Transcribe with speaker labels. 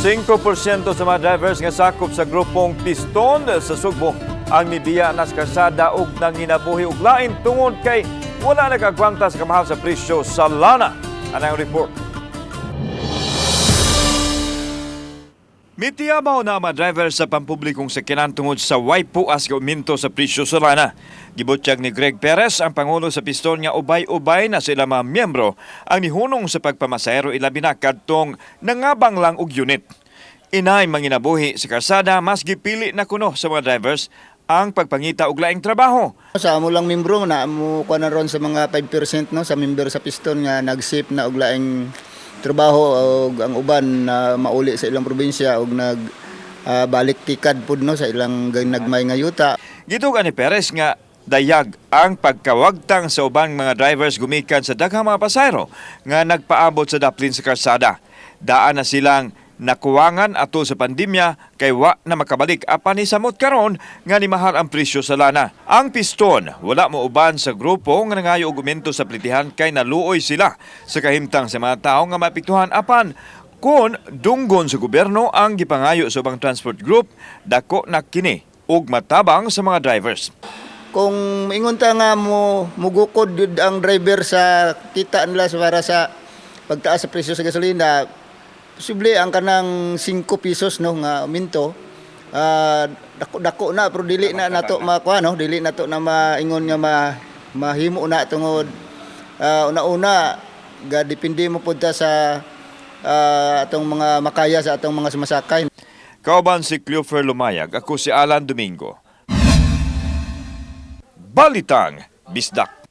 Speaker 1: 5% sa mga drivers nga sakop sa grupong Piston sa Sugbo ang mibiya nas karsada ug nanginabuhi og lain tungod kay wala nagagwanta sa kamahal sa presyo sa lana. Anang report. Mitiyabaw na mga driver sa pampublikong sakyanan tungod sa way puas nga uminto sa presyo sa lana. Gibutyag ni Greg Perez, ang Pangulo sa Piston, nga ubay-ubay na sila mga miyembro ang nihunong sa pagpamasahero ilabi na kadtong nangabang lang og unit. Inay manginabuhi sa karsada, mas gipili na kuno sa mga drivers ang pagpangita og laing trabaho.
Speaker 2: Sa amo lang membro na mo kuan ron sa mga 5% no sa member sa Piston nga nag-sip na og laing trabaho og ang uban na mauli sa ilang probinsya og balik tikad pud no sa ilang nagmay nga yuta.
Speaker 1: Gitugan ni Perez nga dayag ang pagkawagtang sa ubang mga drivers gumikan sa daghang mga pasahero nga nagpaabot sa daplin sa karsada. Daan na silang nakuwangan ato sa pandemya kay wa na makabalik apan ni samot karon nga nimahal ang presyo sa lana. Ang Piston wala mo uban sa grupo nga nangayo og aumento sa plitihan kay naluoy sila sa kahimtang sa mga tawo nga mapiktuhan apan kung dunggon sa gobyerno ang gipangayo sa ubang transport group, dako na kini og matabang sa mga drivers.
Speaker 2: Kung ingon ta nga mugukod jud ang driver sa kita nila para sa pagtaas sa presyo sa gasolina, posible ang kanang 5 pesos no nga minto dako na pero dili na nato makuha no, dili nato na maingon nga mahimo na tungod una-una ga depende mo pud ta sa atong mga makaya sa atong mga sumasakay.
Speaker 1: Kauban si Cleofer Lumayag, ako si Alan Domingo. Balitang Bisdak.